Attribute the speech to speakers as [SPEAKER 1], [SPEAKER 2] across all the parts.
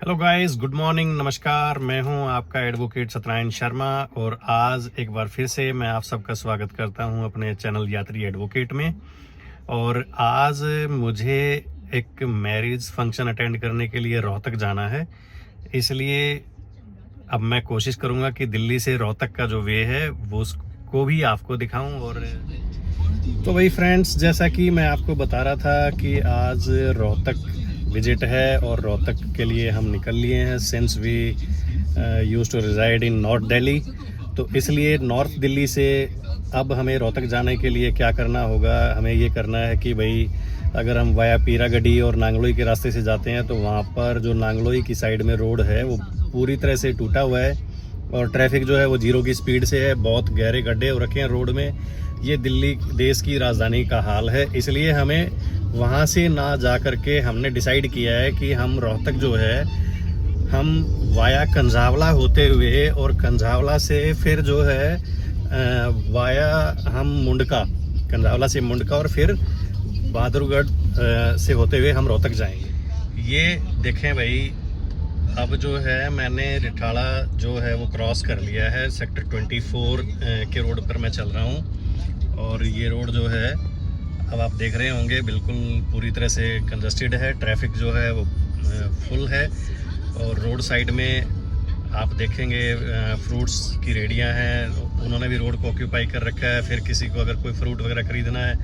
[SPEAKER 1] Hello guys, good morning, नमस्कार। मैं हूं आपका एडवोकेट सत्यनारायण शर्मा और आज एक बार फिर से मैं आप सबका स्वागत करता हूं अपने चैनल यात्री एडवोकेट में। और आज मुझे एक मैरिज फंक्शन अटेंड करने के लिए रोहतक जाना है, इसलिए अब मैं कोशिश करूंगा कि दिल्ली से रोहतक का जो वे है वो उसको भी आपको दिखाऊं। और तो वही फ्रेंड्स, जैसा कि मैं आपको बता रहा था कि आज रोहतक विजिट है और रोहतक के लिए हम निकल लिए हैं since we used to reside in north Delhi. तो इसलिए नॉर्थ दिल्ली से अब हमें रोहतक जाने के लिए क्या करना होगा, हमें ये करना है कि भाई अगर हम वाया पीरागढ़ी और नांगलोई के रास्ते से जाते हैं तो वहाँ पर जो नांगलोई की साइड में रोड है वो पूरी तरह से टूटा हुआ है और ट्रैफिक जो है वो 0 की स्पीड से है। बहुत गहरे गड्ढे हो रखे हैं रोड में। ये दिल्ली देश की राजधानी का हाल है, इसलिए हमें वहाँ से ना जा करके हमने डिसाइड किया है कि हम रोहतक जो है हम वाया कंझावला होते हुए और कंझावला से फिर जो है वाया हम मुंडका, कंझावला से मुंडका और फिर बहादुरगढ़ से होते हुए हम रोहतक जाएंगे। ये देखें भाई, अब जो है मैंने रिठाड़ा जो है वो क्रॉस कर लिया है। सेक्टर 24 के रोड पर मैं चल रहा हूँ और ये रोड जो है अब आप देख रहे होंगे बिल्कुल पूरी तरह से कंजस्टेड है। ट्रैफिक जो है वो फुल है और रोड साइड में आप देखेंगे फ्रूट्स की रेडियां हैं, उन्होंने भी रोड को ऑक्यूपाई कर रखा है। फिर किसी को अगर कोई फ्रूट वगैरह खरीदना है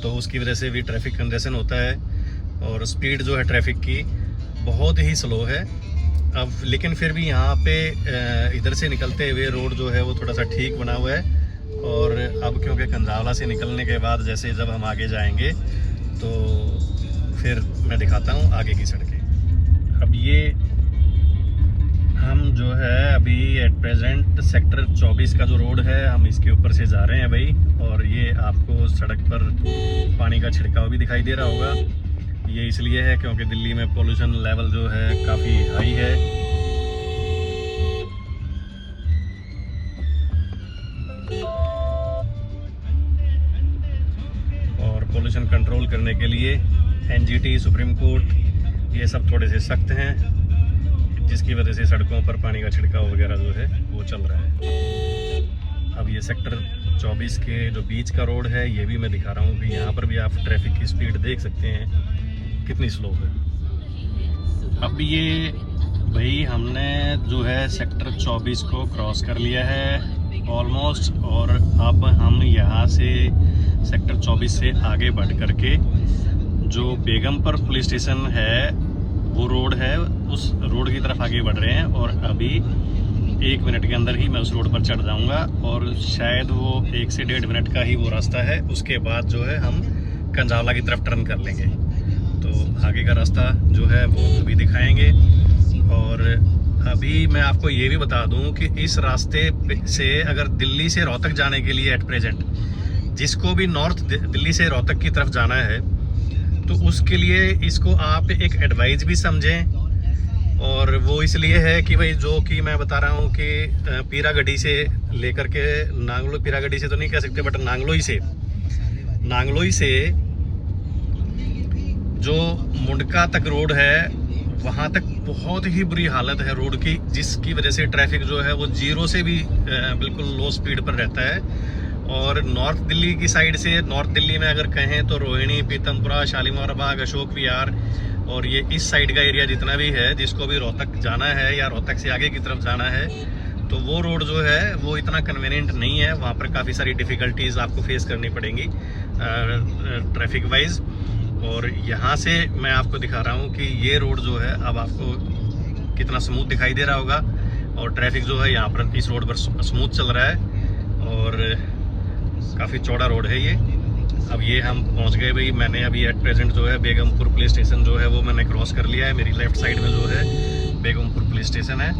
[SPEAKER 1] तो उसकी वजह से भी ट्रैफिक कंजेशन होता है और स्पीड जो है ट्रैफिक की बहुत ही स्लो है। अब लेकिन फिर भी यहाँ पे इधर से निकलते हुए रोड जो है वो थोड़ा सा ठीक बना हुआ है। और अब क्योंकि कंझावला से निकलने के बाद जैसे जब हम आगे जाएंगे तो फिर मैं दिखाता हूँ आगे की सड़कें। अब ये हम जो है अभी एट प्रेजेंट सेक्टर 24 का जो रोड है हम इसके ऊपर से जा रहे हैं भाई। और ये आपको सड़क पर पानी का छिड़काव भी दिखाई दे रहा होगा। ये इसलिए है क्योंकि दिल्ली में पोल्यूशन लेवल जो है काफ़ी हाई है और पोल्यूशन कंट्रोल करने के लिए एनजीटी, सुप्रीम कोर्ट ये सब थोड़े से सख्त हैं, जिसकी वजह से सड़कों पर पानी का छिड़काव वगैरह जो है वो चल रहा है। अब ये सेक्टर 24 के जो बीच का रोड है ये भी मैं दिखा रहा हूँ कि यहाँ पर भी आप ट्रैफिक की स्पीड देख सकते हैं कितनी स्लो है। अब ये भाई हमने जो है सेक्टर 24 को क्रॉस कर लिया है ऑलमोस्ट और अब हम यहाँ से सेक्टर 24 से आगे बढ़ करके जो बेगमपुर पुलिस स्टेशन है वो रोड है, उस रोड की तरफ आगे बढ़ रहे हैं। और अभी 1 मिनट के अंदर ही मैं उस रोड पर चढ़ जाऊंगा और शायद वो 1 से 1.5 मिनट का ही वो रास्ता है। उसके बाद जो है हम कंझावला की तरफ टर्न कर लेंगे। तो आगे का रास्ता जो है वो अभी दिखाएंगे। और अभी मैं आपको ये भी बता दूं कि इस रास्ते से अगर दिल्ली से रोहतक जाने के लिए एट प्रेजेंट जिसको भी नॉर्थ दिल्ली से रोहतक की तरफ जाना है तो उसके लिए इसको आप एक एडवाइस भी समझें। और वो इसलिए है कि भाई जो कि मैं बता रहा हूँ कि पीरागढ़ी से लेकर के नांगलोई, पीरागढ़ी से तो नहीं कह सकते बट नांगलोई से जो मुंडका तक रोड है वहाँ तक बहुत ही बुरी हालत है रोड की, जिसकी वजह से ट्रैफिक जो है वो 0 से भी बिल्कुल लो स्पीड पर रहता है। और नॉर्थ दिल्ली की साइड से, नॉर्थ दिल्ली में अगर कहें तो रोहिणी, पीतमपुरा, शालीमार बाग, अशोक विहार और ये इस साइड का एरिया जितना भी है जिसको भी रोहतक जाना है या रोहतक से आगे की तरफ जाना है तो वो रोड जो है वो इतना कन्वीनियंट नहीं है। वहाँ पर काफ़ी सारी डिफ़िकल्टीज़ आपको फेस करनी पड़ेंगी ट्रैफिक वाइज। और यहाँ से मैं आपको दिखा रहा हूँ कि ये रोड जो है अब आपको कितना स्मूथ दिखाई दे रहा होगा और ट्रैफिक जो है यहाँ पर इस रोड पर स्मूथ चल रहा है और काफ़ी चौड़ा रोड है ये। अब ये हम पहुँच गए भाई। मैंने अभी एट प्रेजेंट जो है बेगमपुर पुलिस स्टेशन जो है वो मैंने क्रॉस कर लिया है। मेरी लेफ़्ट साइड में जो है बेगमपुर पुलिस स्टेशन है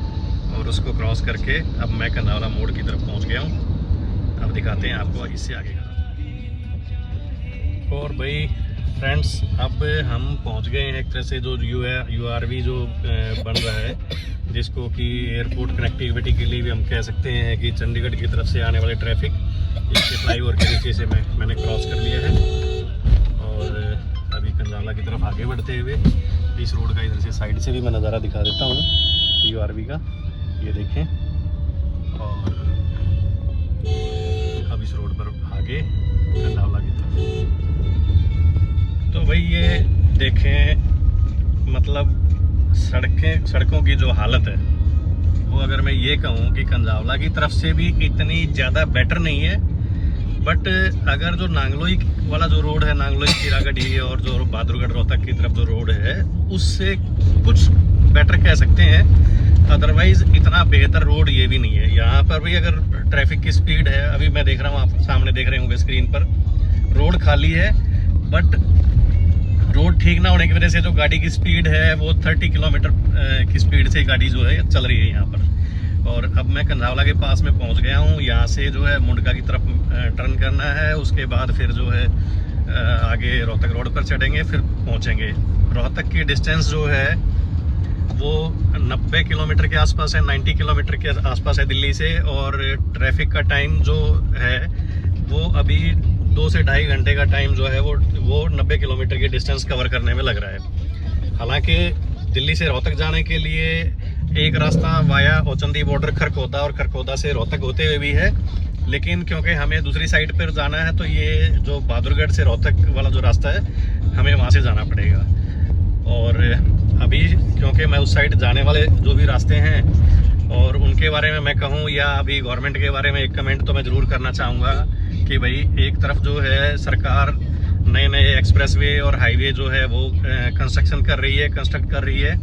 [SPEAKER 1] और उसको क्रॉस करके अब मैं कंझावला मोड़ की तरफ पहुँच गया हूँ। अब दिखाते हैं आपको इससे आगे का। और भाई फ्रेंड्स, अब हम पहुंच गए हैं एक तरह से जो URV जो बन रहा है, जिसको कि एयरपोर्ट कनेक्टिविटी के लिए भी हम कह सकते हैं कि चंडीगढ़ की तरफ से आने वाले ट्रैफिक इसके फ्लाईओवर के नीचे से मैंने क्रॉस कर लिया है। और अभी कंझावला की तरफ आगे बढ़ते हुए इस रोड का इधर से साइड से भी मैं नज़ारा दिखा देता हूँ URV का। ये देखें, और अब इस रोड पर आगे कंडावला की तरफ। तो भाई ये देखें, मतलब सड़कों की जो हालत है वो, अगर मैं ये कहूँ कि कंडावला की तरफ से भी इतनी ज़्यादा बेटर नहीं है, बट अगर जो नांगलोई वाला जो रोड है, नांगलोई कीरागढ़ी और जो बहादुरगढ़ रोहतक की तरफ जो रोड है, उससे कुछ बेटर कह सकते हैं। अदरवाइज इतना बेहतर रोड ये भी नहीं है। यहाँ पर भी अगर ट्रैफिक की स्पीड है, अभी मैं देख रहा हूँ, आप सामने देख रहे होंगे स्क्रीन पर, रोड खाली है, बट रोड ठीक ना होने की वजह से जो गाड़ी की स्पीड है वो 30 किलोमीटर की स्पीड से गाड़ी जो है चल रही है यहाँ पर। और अब मैं कंडावला के पास में पहुँच गया हूँ। यहाँ से जो है मुंडका की तरफ टर्न करना है, उसके बाद फिर जो है आगे रोहतक रोड पर चढ़ेंगे, फिर पहुँचेंगे। रोहतक की डिस्टेंस जो है वो 90 किलोमीटर के आसपास है, 90 किलोमीटर के आसपास है दिल्ली से। और ट्रैफिक का टाइम जो है वो अभी 2 से ढाई घंटे का टाइम जो है वो 90 किलोमीटर की डिस्टेंस कवर करने में लग रहा है। हालांकि दिल्ली से रोहतक जाने के लिए एक रास्ता वाया औचंदी बॉर्डर खरखोदा और खरखोदा से रोहतक होते हुए भी है, लेकिन क्योंकि हमें दूसरी साइड पर जाना है तो ये जो बहादुरगढ़ से रोहतक वाला जो रास्ता है हमें वहाँ से जाना पड़ेगा। और अभी क्योंकि मैं उस साइड जाने वाले जो भी रास्ते हैं और उनके बारे में मैं कहूँ या अभी गवर्नमेंट के बारे में एक कमेंट तो मैं ज़रूर करना चाहूँगा कि भाई एक तरफ जो है सरकार नए नए एक्सप्रेसवे और हाईवे जो है वो कंस्ट्रक्ट कर रही है,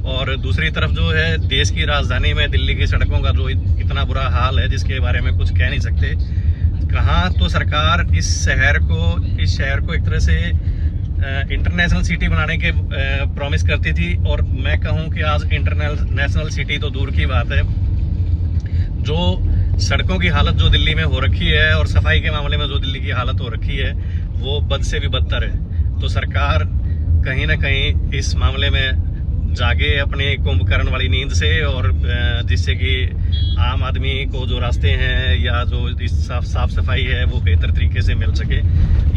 [SPEAKER 1] और दूसरी तरफ जो है देश की राजधानी में दिल्ली की सड़कों का जो इतना बुरा हाल है जिसके बारे में कुछ कह नहीं सकते। कहाँ तो सरकार इस शहर को एक तरह से इंटरनेशनल सिटी बनाने के प्रॉमिस करती थी, और मैं कहूँ कि आज इंटरनेशनल सिटी तो दूर की बात है, जो सड़कों की हालत जो दिल्ली में हो रखी है और सफाई के मामले में जो दिल्ली की हालत हो रखी है वो बद से भी बदतर है। तो सरकार कहीं ना कहीं इस मामले में जागे अपने कुंभकर्ण वाली नींद से, और जिससे कि आम आदमी को जो रास्ते हैं या जो इस साफ सफाई है वो बेहतर तरीके से मिल सके।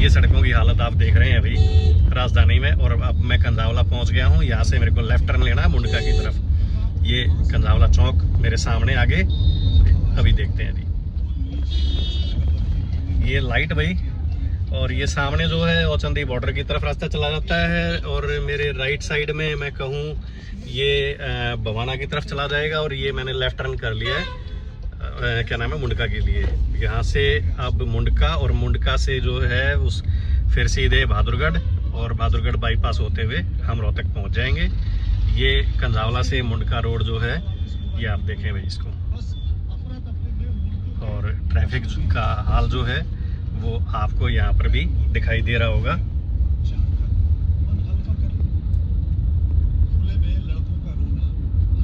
[SPEAKER 1] ये सड़कों की हालत आप देख रहे हैं अभी राजधानी में। और अब मैं कंडावला पहुंच गया हूं। यहाँ से मेरे को लेफ्ट टर्न लेना है मुंडका की तरफ। ये कंडावला चौक मेरे सामने आगे, अभी देखते हैं। अभी ये लाइट भाई, और ये सामने जो है औचंदी बॉर्डर की तरफ रास्ता चला जाता है, और मेरे राइट साइड में मैं कहूँ ये बवाना की तरफ चला जाएगा, और ये मैंने लेफ्ट टर्न कर लिया है क्या नाम है मुंडका के लिए। यहाँ से अब मुंडका, और मुंडका से जो है उस फिर सीधे बहादुरगढ़, और बहादुरगढ़ बाईपास होते हुए हम रोहतक पहुँच जाएंगे। ये कंडावला से मुंडका रोड जो है ये आप देखें भाई इसको, और ट्रैफिक का हाल जो है वो आपको यहाँ पर भी दिखाई दे रहा होगा।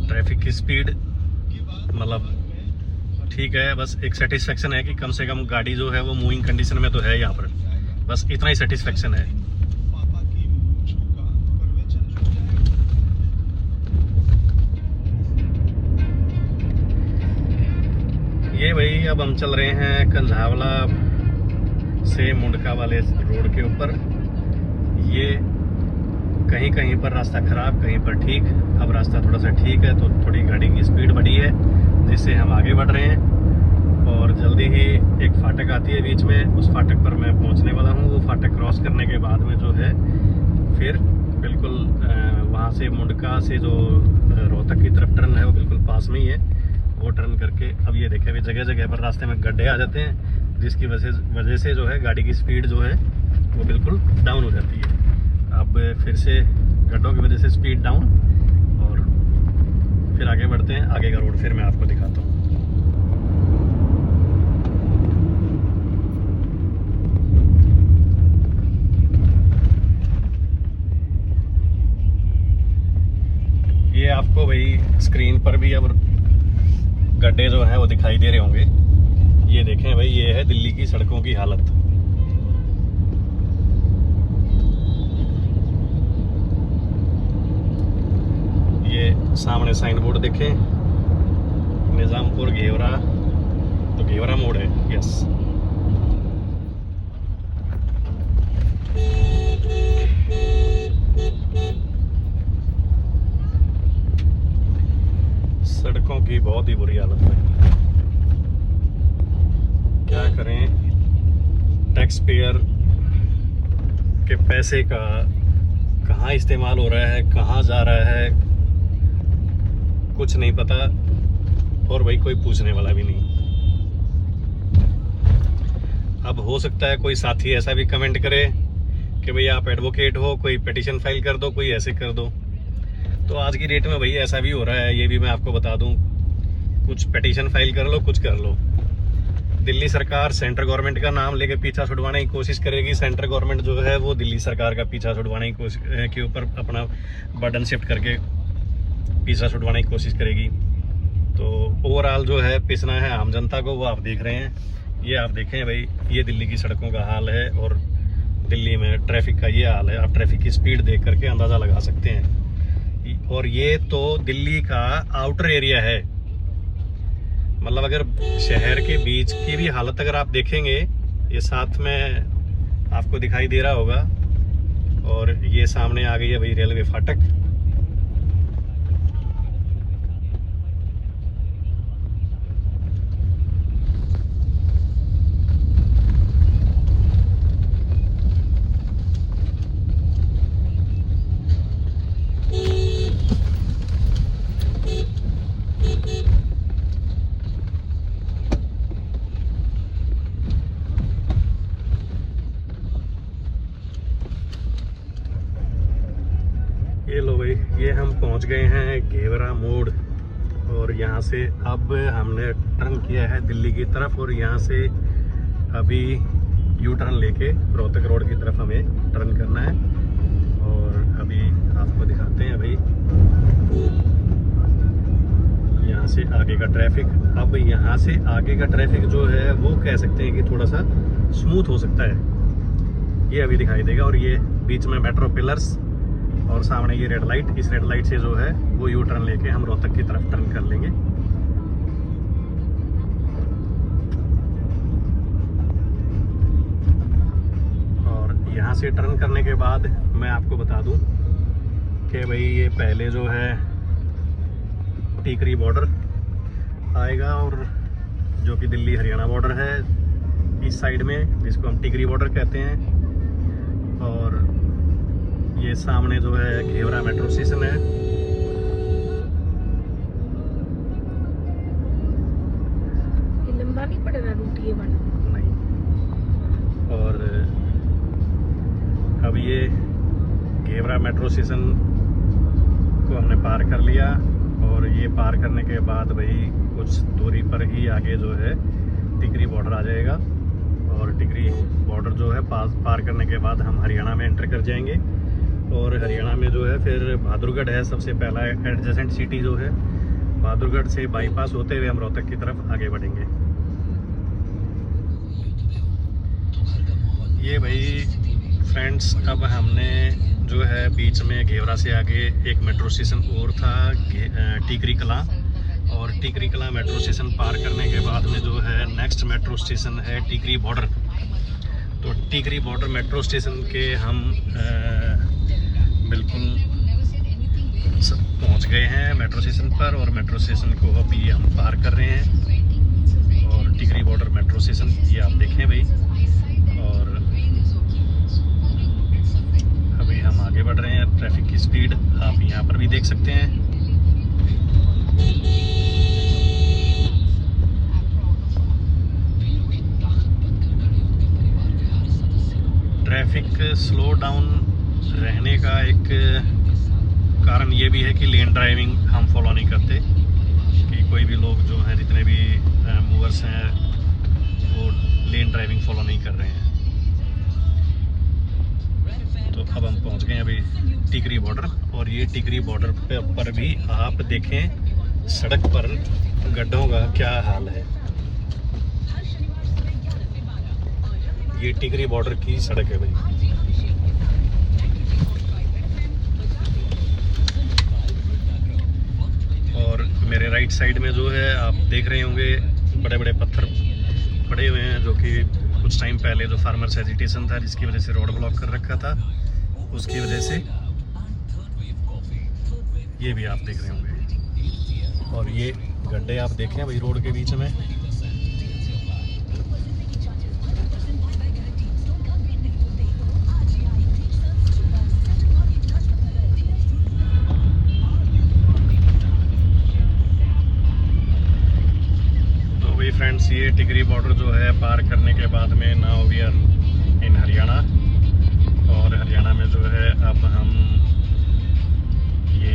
[SPEAKER 1] ट्रैफिक की स्पीड मतलब ठीक है, बस एक सेटिस्फेक्शन है कि कम से कम गाड़ी जो है वो मूविंग कंडीशन में तो है यहाँ पर, बस इतना ही सेटिस्फेक्शन है। ये भाई अब हम चल रहे हैं कंडावला से मुंडका वाले रोड के ऊपर। ये कहीं कहीं पर रास्ता खराब, कहीं पर ठीक। अब रास्ता थोड़ा सा ठीक है तो थोड़ी गाड़ी की स्पीड बढ़ी है, जिससे हम आगे बढ़ रहे हैं। और जल्दी ही एक फाटक आती है बीच में, उस फाटक पर मैं पहुंचने वाला हूं। वो फाटक क्रॉस करने के बाद में जो है फिर बिल्कुल वहां से मुंडका से जो रोहतक की तरफ टर्न है वो बिल्कुल पास में ही है। वो टर्न करके अब ये देखें, अभी जगह जगह पर रास्ते में गड्ढे आ जाते हैं, जिसकी वजह से जो है गाड़ी की स्पीड जो है वो बिल्कुल डाउन हो जाती है। अब फिर से गड्ढों की वजह से स्पीड डाउन, और फिर आगे बढ़ते हैं। आगे का रोड फिर मैं आपको दिखाता हूँ। ये आपको भाई स्क्रीन पर भी अब गड्ढे जो है वो दिखाई दे रहे होंगे। ये देखें भाई, ये है दिल्ली की सड़कों की हालत। ये सामने साइन बोर्ड देखें, निजामपुर घेवरा, तो घेवरा मोड़ है। यस, सड़कों की बहुत ही बुरी हालत है। क्या करें, टैक्स पेयर के पैसे का कहाँ इस्तेमाल हो रहा है, कहाँ जा रहा है, कुछ नहीं पता, और भाई कोई पूछने वाला भी नहीं। अब हो सकता है कोई साथी ऐसा भी कमेंट करे कि भाई आप एडवोकेट हो, कोई पिटीशन फाइल कर दो, कोई ऐसे कर दो। तो आज की डेट में भाई ऐसा भी हो रहा है, ये भी मैं आपको बता दूं। कुछ पिटीशन फाइल कर लो, कुछ कर लो। दिल्ली सरकार सेंट्रल गवर्नमेंट का नाम लेके पीछा छुड़वाने की कोशिश करेगी। सेंट्रल गवर्नमेंट जो है वो दिल्ली सरकार का पीछा छुड़वाने की कोशिश के ऊपर अपना बर्डन शिफ्ट करके पीछा छुड़वाने की कोशिश करेगी। तो ओवरऑल जो है पिसना है आम जनता को, वो आप देख रहे हैं। ये आप देखें भाई, ये दिल्ली की सड़कों का हाल है और दिल्ली में ट्रैफिक का ये हाल है। आप ट्रैफिक की स्पीड देख करके अंदाज़ा लगा सकते हैं। और ये तो दिल्ली का आउटर एरिया है, मतलब अगर शहर के बीच की भी हालत अगर आप देखेंगे, ये साथ में आपको दिखाई दे रहा होगा। और ये सामने आ गई है भाई रेलवे फाटक। ये लो भाई, ये हम पहुंच गए हैं घेवरा मोड़। और यहाँ से अब हमने टर्न किया है दिल्ली की तरफ, और यहाँ से अभी यू टर्न लेके रोहतक रोड की तरफ हमें टर्न करना है। और अभी आपको दिखाते हैं भाई यहाँ से आगे का ट्रैफिक। अब यहाँ से आगे का ट्रैफिक जो है वो कह सकते हैं कि थोड़ा सा स्मूथ हो सकता है, ये अभी दिखाई देगा। और ये बीच में मेट्रो पिलर्स और सामने ये रेड लाइट, इस रेड लाइट से जो है वो यू टर्न लेके हम रोहतक की तरफ टर्न कर लेंगे। और यहाँ से टर्न करने के बाद मैं आपको बता दूं कि भाई ये पहले जो है टीकरी बॉर्डर आएगा, और जो कि दिल्ली हरियाणा बॉर्डर है इस साइड में, जिसको हम टीकरी बॉर्डर कहते हैं। और ये सामने जो है घेवरा मेट्रो स्टेशन है।
[SPEAKER 2] ये लंबा नहीं पड़ रहा रूट ये वाला?
[SPEAKER 1] नहीं। और अब ये घेवरा मेट्रो स्टेशन को हमने पार कर लिया। और ये पार करने के बाद भाई कुछ दूरी पर ही आगे जो है टिकरी बॉर्डर आ जाएगा। और टिकरी बॉर्डर जो है पार करने के बाद हम हरियाणा में एंटर कर जाएंगे। और हरियाणा में जो है फिर बहादुरगढ़ है सबसे पहला एडजेसेंट सिटी जो है। बहादुरगढ़ से बाईपास होते हुए हम रोहतक की तरफ आगे बढ़ेंगे। ये भाई फ्रेंड्स, अब हमने जो है बीच में घेवरा से आगे एक मेट्रो स्टेशन और था टीकरी कलां। और टीकरी कलां मेट्रो स्टेशन पार करने के बाद में जो है नेक्स्ट मेट्रो स्टेशन है टीकरी बॉर्डर। तो टीकरी बॉर्डर मेट्रो स्टेशन के हम बिल्कुल पहुंच गए हैं मेट्रो स्टेशन पर। और मेट्रो स्टेशन को अभी हम पार कर रहे हैं। और टिकरी बॉर्डर मेट्रो स्टेशन ये आप देखें भाई। और अभी हम आगे बढ़ रहे हैं। ट्रैफिक की स्पीड आप यहाँ पर भी देख सकते हैं। ट्रैफिक स्लो डाउन रहने का एक कारण ये भी है कि लेन ड्राइविंग हम फॉलो नहीं करते, कि कोई भी लोग जो हैं, जितने भी मूवर्स हैं, वो लेन ड्राइविंग फॉलो नहीं कर रहे हैं। तो अब हम पहुंच गए अभी टिकरी बॉर्डर। और ये टिकरी बॉर्डर पर भी आप देखें सड़क पर गड्ढों का क्या हाल है। ये टिकरी बॉर्डर की सड़क है भाई। और मेरे राइट साइड में जो है आप देख रहे होंगे बड़े बड़े पत्थर पड़े हुए हैं, जो कि कुछ टाइम पहले जो फार्मर्स एजिटेशन था जिसकी वजह से रोड ब्लॉक कर रखा था, उसकी वजह से ये भी आप देख रहे होंगे। और ये गड्ढे आप देखें भाई रोड के बीच में। फ्रेंड्स ये टिकरी बॉर्डर जो है पार करने के बाद में now we are in Haryana, और हरियाणा में जो है अब हम ये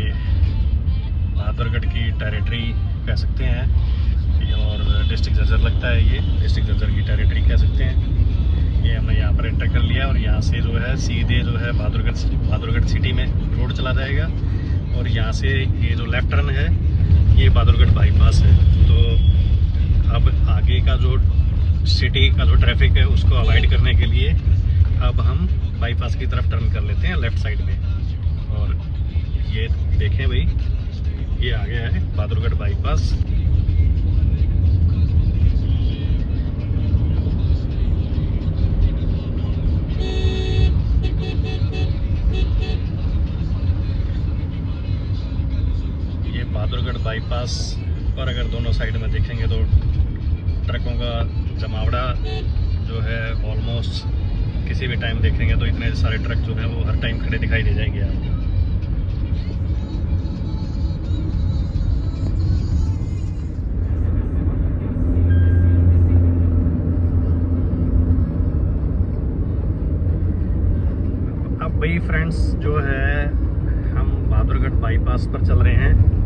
[SPEAKER 1] बहादुरगढ़ की टेरिटरी कह सकते हैं, और डिस्ट्रिक्ट झज्जर लगता है, ये डिस्ट्रिक्ट झज्जर की टेरिटरी कह सकते हैं। ये हमने यहाँ पर एंटर कर लिया और यहाँ से जो है सीधे जो है बहादुरगढ़ सिटी में रोड चला जाएगा, और यहाँ से ये जो लेफ्ट टर्न है ये बहादुरगढ़ बाईपास है। तो अब आगे का जो सिटी का जो ट्रैफिक है उसको अवॉइड करने के लिए अब हम बाईपास की तरफ टर्न कर लेते हैं लेफ़्ट साइड में। और ये देखें भाई ये आ गया है बहादुरगढ़ बाईपास। ये बहादुरगढ़ बाईपास पर अगर दोनों साइड में देखेंगे तो ट्रकों का जमावड़ा जो है ऑलमोस्ट किसी भी टाइम देखेंगे तो इतने सारे ट्रक जो हैं वो हर टाइम खड़े दिखाई दे जाएंगे आपको। अब भाई फ्रेंड्स जो है हम बहादुरगढ़ बाईपास पर चल रहे हैं,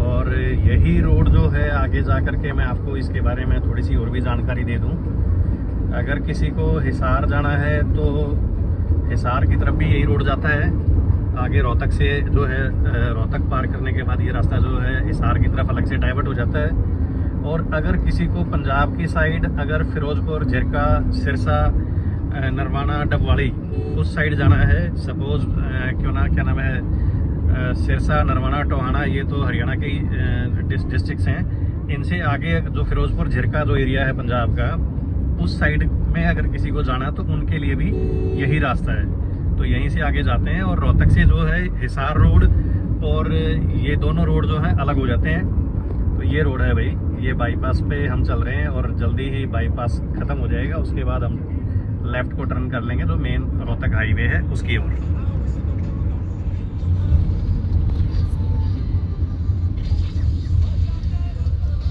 [SPEAKER 1] और यही रोड जो है आगे जा कर के मैं आपको इसके बारे में थोड़ी सी और भी जानकारी दे दूं। अगर किसी को हिसार जाना है तो हिसार की तरफ भी यही रोड जाता है। आगे रोहतक से जो है रोहतक पार करने के बाद ये रास्ता जो है हिसार की तरफ अलग से डाइवर्ट हो जाता है। और अगर किसी को पंजाब की साइड अगर फिरोजपुर, झिरका, सिरसा, नरवाना, डबवाड़ी उस साइड जाना है, सपोज क्या नाम है सिरसा, नरवाना, टोहाना, ये तो हरियाणा के डिस्ट्रिक्ट्स हैं। इनसे आगे जो फिरोजपुर, झिरका जो एरिया है पंजाब का, उस साइड में अगर किसी को जाना तो उनके लिए भी यही रास्ता है। तो यहीं से आगे जाते हैं और रोहतक से जो है हिसार रोड और ये दोनों रोड जो हैं अलग हो जाते हैं। तो ये रोड है भाई, ये बाईपास पे हम चल रहे हैं और जल्दी ही बाईपास ख़त्म हो जाएगा। उसके बाद हम लेफ़्ट को टर्न कर लेंगे जो मेन रोहतक हाईवे है उसकी ओर।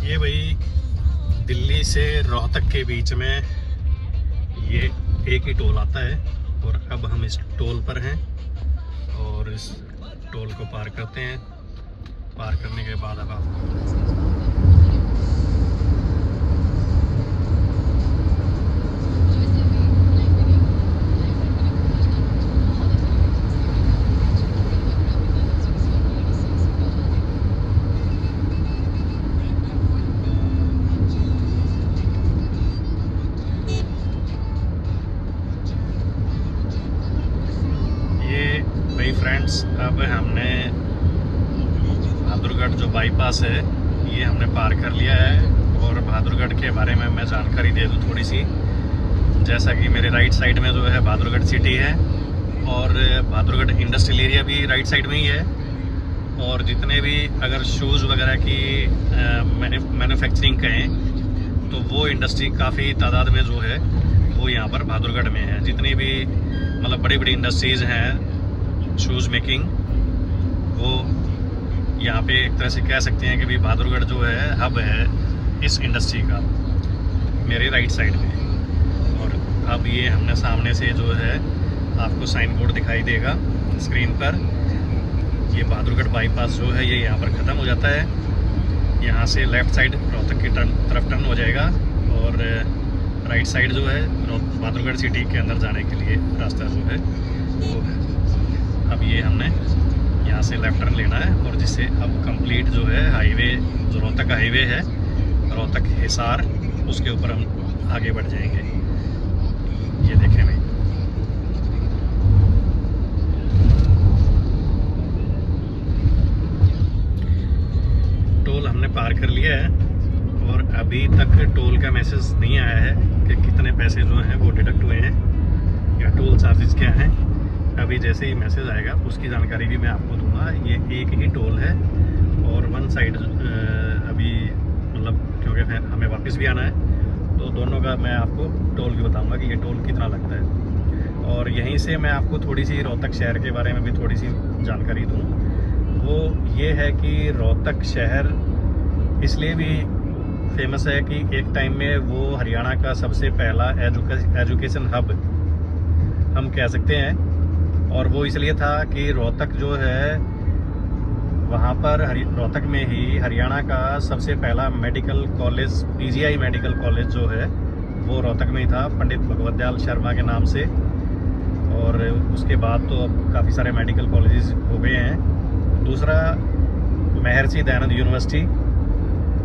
[SPEAKER 1] ये भाई दिल्ली से रोहतक के बीच में ये एक ही टोल आता है, और अब हम इस टोल पर हैं और इस टोल को पार करते हैं। पार करने के बाद अब आप फ्रेंड्स अब हमने बहादुरगढ़ जो बाईपास है ये हमने पार कर लिया है। और बहादुरगढ़ के बारे में मैं जानकारी दे दूँ थोड़ी सी, जैसा कि मेरे राइट साइड में जो है बहादुरगढ़ सिटी है और बहादुरगढ़ इंडस्ट्रियल एरिया भी राइट साइड में ही है। और जितने भी अगर शूज़ वगैरह की मैन्युफैक्चरिंग कहें तो वो इंडस्ट्री काफ़ी तादाद में जो है वो यहाँ पर बहादुरगढ़ में है। जितनी भी मतलब बड़ी बड़ी इंडस्ट्रीज़ हैं शूज़ मेकिंग, वो यहाँ पे एक तरह से कह सकते हैं कि भी बहादुरगढ़ जो है हब है इस इंडस्ट्री का, मेरे राइट साइड में। और अब ये हमने सामने से जो है आपको साइन बोर्ड दिखाई देगा स्क्रीन पर, ये बहादुरगढ़ बाईपास जो है ये यहाँ पर ख़त्म हो जाता है। यहाँ से लेफ़्ट साइड रोहतक की तरफ टर्न हो जाएगा और राइट साइड जो है बहादुरगढ़ सिटी के अंदर जाने के लिए रास्ता जो है वो है। अब ये हमने यहाँ से लेफ़्ट टर्न लेना है और जिससे अब कंप्लीट जो है हाईवे जो रोहतक का हाईवे है रोहतक हिसार, उसके ऊपर हम आगे बढ़ जाएंगे। ये देखें भाई, टोल हमने पार कर लिया है और अभी तक टोल का मैसेज नहीं आया है कि कितने पैसे जो हैं वो डिडक्ट हुए हैं या टोल चार्जेस क्या हैं। अभी जैसे ही मैसेज आएगा उसकी जानकारी भी मैं आपको दूंगा। ये एक ही टोल है और वन साइड वापस भी आना है, तो दोनों का मैं आपको टोल भी बताऊंगा कि ये टोल कितना लगता है। और यहीं से मैं आपको थोड़ी सी रोहतक शहर के बारे में भी थोड़ी सी जानकारी दूँ। वो ये है कि रोहतक शहर इसलिए भी फेमस है कि एक टाइम में वो हरियाणा का सबसे पहला एजुकेशन हब हम कह सकते हैं। और वो इसलिए था कि रोहतक जो है, वहाँ पर रोहतक में ही हरियाणा का सबसे पहला medical college, PGI medical college जो है वो रोहतक में ही था, पंडित भगवत दयाल शर्मा के नाम से। और उसके बाद तो अब काफ़ी सारे मेडिकल कॉलेजेस हो गए हैं। दूसरा, महर्षि दयानंद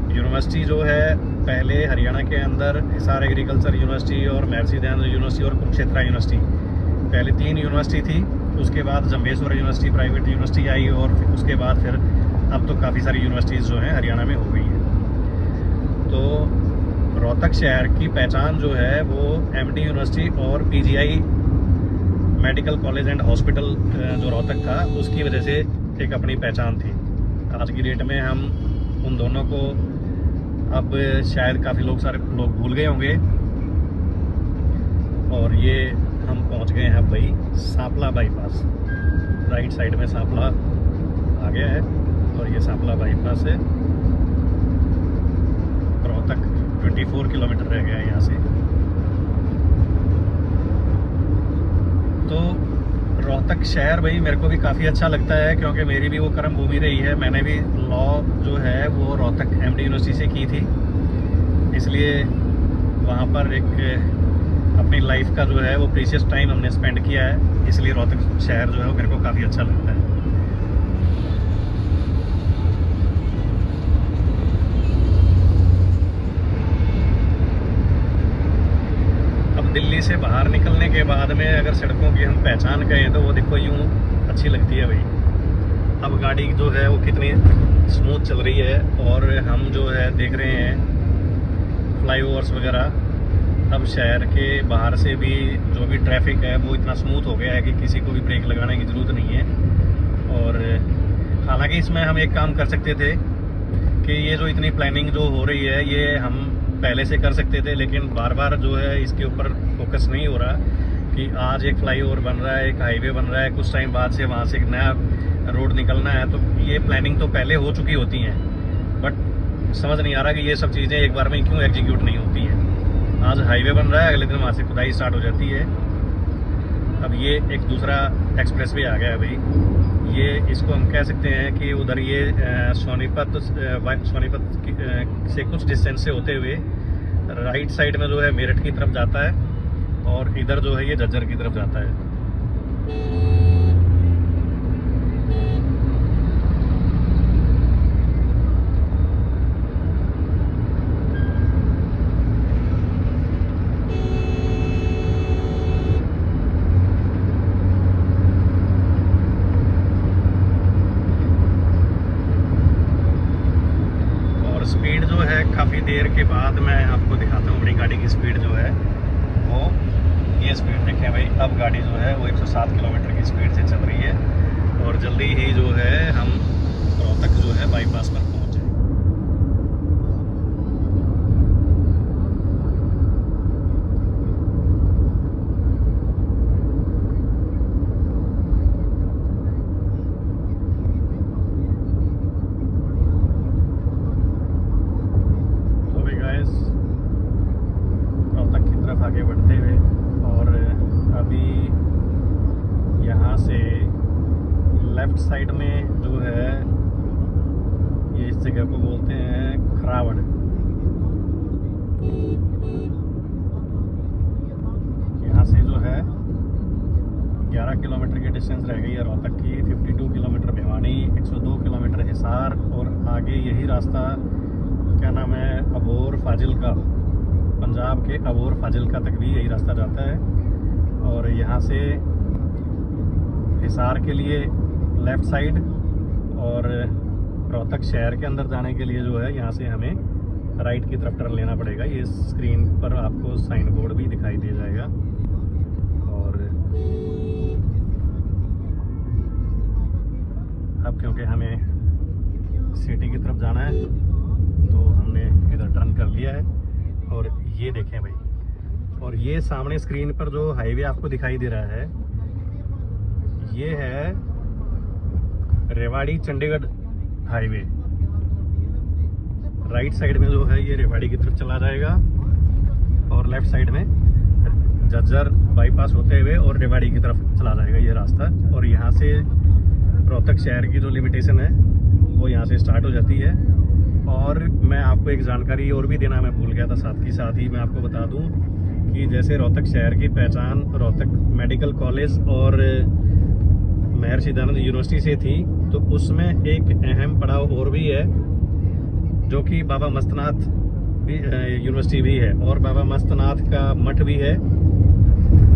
[SPEAKER 1] यूनिवर्सिटी जो है, पहले हरियाणा के अंदर हिसार एग्रीकल्चर यूनिवर्सिटी और महर्षि दयानंद यूनिवर्सिटी और कुरुक्षेत्र यूनिवर्सिटी, पहले 3 यूनिवर्सिटी थी। उसके बाद Jambheshwar university private university I, और उसके बाद फिर अब तो काफ़ी सारी यूनिवर्सिटीज़ जो हैं हरियाणा में हो गई हैं। तो रोहतक शहर की पहचान जो है वो एमडी यूनिवर्सिटी और PGI medical college and hospital जो रोहतक था उसकी वजह से एक अपनी पहचान थी। आज की डेट में हम उन दोनों को अब शायद काफ़ी सारे लोग भूल गए होंगे। और ये हम पहुंच गए हैं भाई सांपला बाईपास। राइट साइड में सांपला आ गया है, और ये सांपला बाईपास है। रोहतक 24 किलोमीटर रह गया है यहाँ से। तो रोहतक शहर भाई मेरे को भी काफ़ी अच्छा लगता है, क्योंकि मेरी भी वो कर्म भूमि रही है। मैंने भी लॉ जो है वो रोहतक एमडी यूनिवर्सिटी से की थी, इसलिए वहाँ पर एक अपनी लाइफ का जो है वो प्रीशियस टाइम हमने स्पेंड किया है। इसलिए रोहतक शहर जो है वो मेरे को काफ़ी अच्छा लगता है। अब दिल्ली से बाहर निकलने के बाद में अगर सड़कों की हम पहचान करें तो वो देखो यूँ अच्छी लगती है भाई। अब गाड़ी जो है वो कितनी स्मूथ चल रही है, और हम जो है देख रहे हैं फ्लाईओवर्स वगैरह। अब शहर के बाहर से भी जो भी ट्रैफिक है वो इतना स्मूथ हो गया है कि किसी को भी ब्रेक लगाने की ज़रूरत नहीं है। और हालांकि इसमें हम एक काम कर सकते थे कि ये जो इतनी प्लानिंग जो हो रही है ये हम पहले से कर सकते थे, लेकिन बार बार जो है इसके ऊपर फोकस नहीं हो रहा कि आज एक फ्लाईओवर बन रहा है, एक हाईवे बन रहा है, कुछ टाइम बाद से वहाँ से एक नया रोड निकलना है। तो ये प्लानिंग तो पहले हो चुकी होती हैं, बट समझ नहीं आ रहा कि ये सब चीज़ें एक बार में क्यों एग्जीक्यूट नहीं होती हैं। आज हाईवे बन रहा है, अगले दिन वहाँ से खुदाई स्टार्ट हो जाती है। अब ये एक दूसरा एक्सप्रेस वे आ गया है भाई। ये इसको हम कह सकते हैं कि उधर ये सोनीपत से कुछ डिस्टेंस से होते हुए राइट साइड में जो है मेरठ की तरफ जाता है, और इधर जो है ये झज्जर की तरफ जाता है। स्पीड जो है काफ़ी देर के बाद मैं आपको दिखाता हूँ अपनी गाड़ी की स्पीड जो है वो, ये स्पीड देखें भाई। अब गाड़ी जो है वो 107 किलोमीटर की स्पीड से चल रही है, और जल्दी ही जो है हम रोहतक जो है बाईपास पर पहुँच जाएंगे। रोहतक की तरफ आगे बढ़ते हुए, और अभी यहाँ से लेफ्ट साइड में जो है ये इस जगह को बोलते हैं खरावड़। यहाँ से जो है 11 किलोमीटर की डिस्टेंस रह गई है रोहतक की। 52 किलोमीटर भिवानी, 102 किलोमीटर हिसार, और आगे यही रास्ता क्या नाम है, अबोर फाजिल्का, पंजाब के अबोर फाजिल्का तक भी यही रास्ता जाता है। और यहाँ से हिसार के लिए लेफ़्ट साइड, और रोहतक शहर के अंदर जाने के लिए जो है यहाँ से हमें राइट की तरफ टर्न लेना पड़ेगा। ये स्क्रीन पर आपको साइन बोर्ड भी दिखाई दे जाएगा। और अब क्योंकि हमें सिटी की तरफ जाना है तो हमने इधर टर्न कर लिया है। और ये देखें भाई, और ये सामने स्क्रीन पर जो हाईवे आपको दिखाई दे रहा है, ये है Rewari Chandigarh highway. Right side में जो है ये रेवाड़ी की तरफ चला जाएगा, और लेफ्ट साइड में झज्जर बाईपास होते हुए और रेवाड़ी की तरफ चला जाएगा ये रास्ता। और यहाँ से रोहतक शहर की जो लिमिटेशन है वो यहाँ से स्टार्ट हो जाती है। और मैं आपको एक जानकारी और भी देना मैं भूल गया था, साथ ही साथ ही मैं आपको बता दूं कि जैसे रोहतक शहर की पहचान रोहतक मेडिकल कॉलेज और महर्षि दयानंद यूनिवर्सिटी से थी, तो उसमें एक अहम पड़ाव और भी है, जो कि बाबा मस्तनाथ यूनिवर्सिटी भी है और बाबा मस्तनाथ का मठ भी है।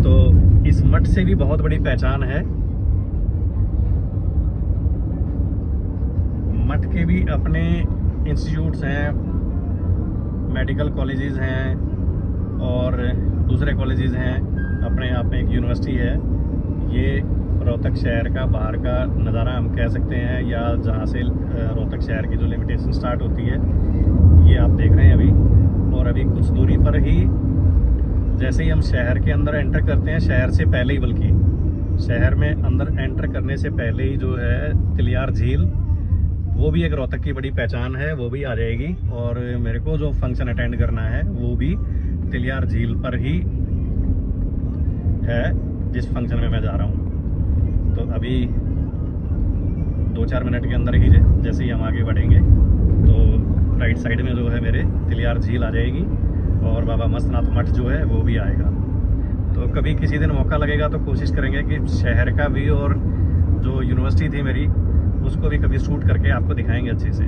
[SPEAKER 1] तो इस मठ से भी बहुत बड़ी पहचान है। मठ के भी अपने इंस्टीट्यूट्स हैं, मेडिकल कॉलेजेस हैं और दूसरे कॉलेजेस हैं, अपने आप में एक यूनिवर्सिटी है। ये रोहतक शहर का बाहर का नज़ारा हम कह सकते हैं, या जहाँ से रोहतक शहर की जो लिमिटेशन स्टार्ट होती है ये आप देख रहे हैं अभी। और अभी कुछ दूरी पर ही जैसे ही हम शहर के अंदर एंटर करते हैं, शहर से पहले ही, बल्कि शहर में अंदर एंटर करने से पहले ही जो है तिलियार झील, वो भी एक रोहतक की बड़ी पहचान है, वो भी आ जाएगी। और मेरे को जो फंक्शन अटेंड करना है वो भी तिलियार झील पर ही है, जिस फंक्शन में मैं जा रहा हूँ। तो अभी 2-4 मिनट के अंदर ही जैसे ही हम आगे बढ़ेंगे तो राइट साइड में जो है मेरे तिलियार झील आ जाएगी और बाबा मस्तनाथ मठ जो है वो भी आएगा। तो कभी किसी दिन मौका लगेगा तो कोशिश करेंगे कि शहर का भी और जो यूनिवर्सिटी थी मेरी उसको भी कभी शूट करके आपको दिखाएंगे अच्छे से।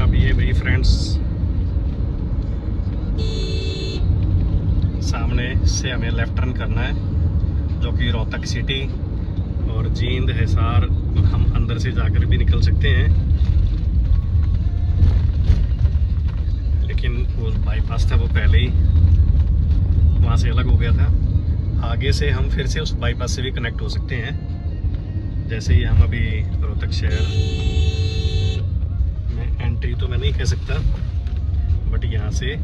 [SPEAKER 1] अब ये भाई फ्रेंड्स सामने से हमें लेफ्ट टर्न करना है, जो कि रोहतक सिटी और जींद हिसार हम अंदर से जाकर भी निकल सकते हैं, लेकिन वो बाईपास था वो पहले ही वहाँ से अलग हो गया था। आगे से हम फिर से उस बाईपास से भी कनेक्ट हो सकते हैं। जैसे ही हम अभी रोहतक शहर में एंट्री तो मैं नहीं कह सकता, बट यहाँ से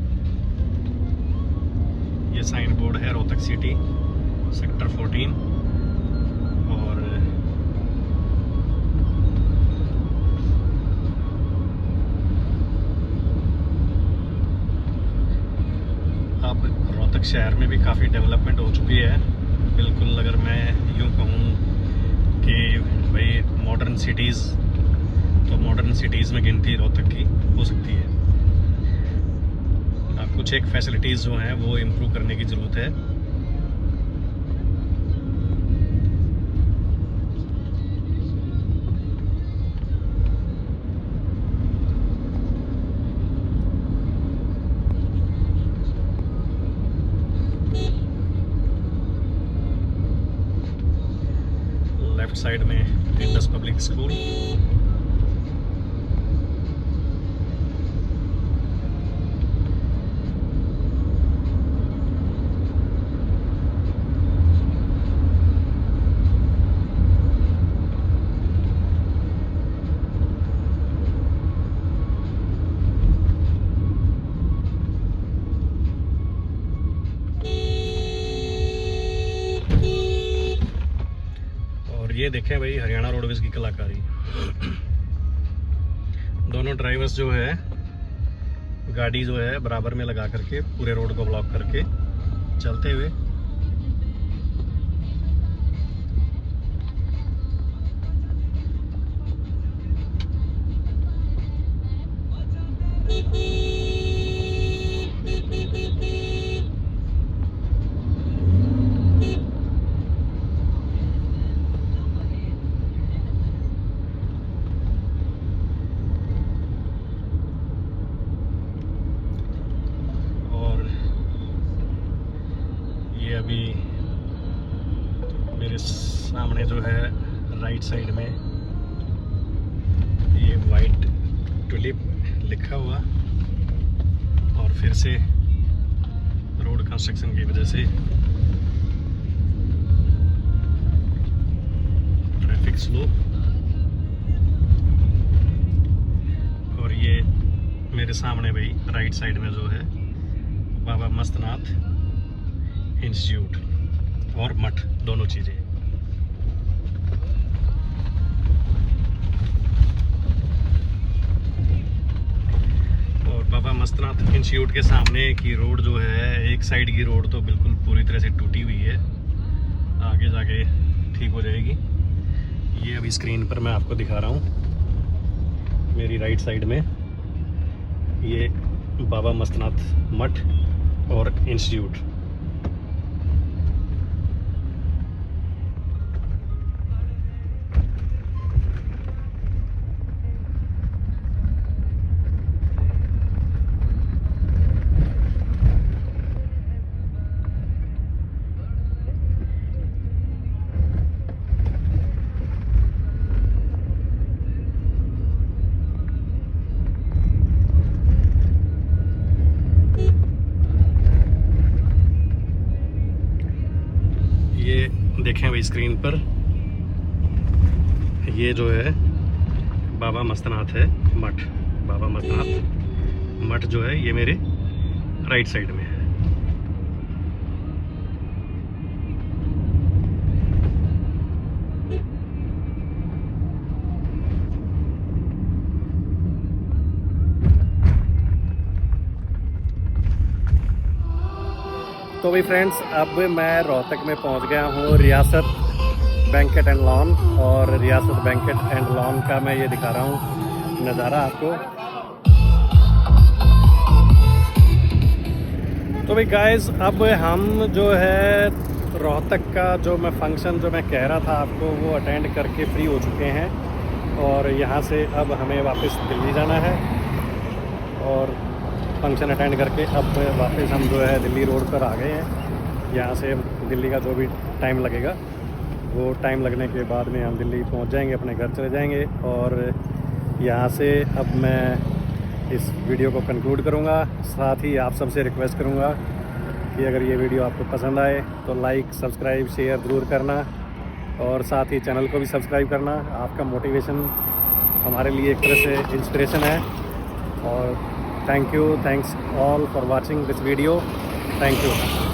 [SPEAKER 1] ये साइन बोर्ड है रोहतक सिटी सेक्टर 14। और अब रोहतक शहर में भी काफ़ी डेवलपमेंट हो चुकी है। बिल्कुल, अगर मैं यूँ कहूँ कि भाई मॉडर्न सिटीज़, तो मॉडर्न सिटीज़ में गिनती रोहतक की हो सकती है। कुछ एक फैसिलिटीज़ जो हैं वो इम्प्रूव करने की ज़रूरत है। लेफ्ट साइड में इंडस पब्लिक स्कूल, ये देखें भाई हरियाणा रोडवेज की कलाकारी। दोनों ड्राइवर्स जो है गाड़ी जो है बराबर में लगा करके पूरे रोड को ब्लॉक करके चलते हुए अभी मेरे सामने जो है राइट साइड में ये वाइट टुलिप लिखा हुआ, और फिर से रोड कंस्ट्रक्शन की वजह से ट्रैफिक स्लो। और ये मेरे सामने भाई राइट साइड में जो है बाबा मस्तनाथ इंस्टीट्यूट और मठ, दोनों चीज़ें। और बाबा मस्तनाथ इंस्टीट्यूट के सामने की रोड जो है, एक साइड की रोड तो बिल्कुल पूरी तरह से टूटी हुई है, आगे जाके ठीक हो जाएगी। ये अभी स्क्रीन पर मैं आपको दिखा रहा हूँ, मेरी राइट साइड में ये बाबा मस्तनाथ मठ और इंस्टीट्यूट। ये देखें भाई स्क्रीन पर, ये जो है बाबा मस्तनाथ है मठ। बाबा मस्तनाथ मठ जो है ये मेरे राइट साइड में है। तो भाई फ्रेंड्स, अब मैं रोहतक में पहुंच गया हूं, रियासत बैंकेट एंड लॉन। और रियासत बैंकेट एंड लॉन का मैं ये दिखा रहा हूं नज़ारा आपको। तो भाई गाइस, अब हम जो है रोहतक का जो मैं फंक्शन जो मैं कह रहा था आपको, वो अटेंड करके फ्री हो चुके हैं। और यहाँ से अब हमें वापस दिल्ली जाना है, और फंक्शन अटेंड करके अब वापस हम जो है दिल्ली रोड पर आ गए हैं। यहाँ से दिल्ली का जो भी टाइम लगेगा, वो टाइम लगने के बाद में हम दिल्ली पहुँच जाएंगे, अपने घर चले जाएंगे। और यहाँ से अब मैं इस वीडियो को कंक्लूड करूँगा। साथ ही आप सबसे रिक्वेस्ट करूँगा कि अगर ये वीडियो आपको पसंद आए तो लाइक, सब्सक्राइब, शेयर ज़रूर करना, और साथ ही चैनल को भी सब्सक्राइब करना। आपका मोटिवेशन हमारे लिए एक तरह से इंस्पिरेशन है। और thanks all for watching this video. Thank you.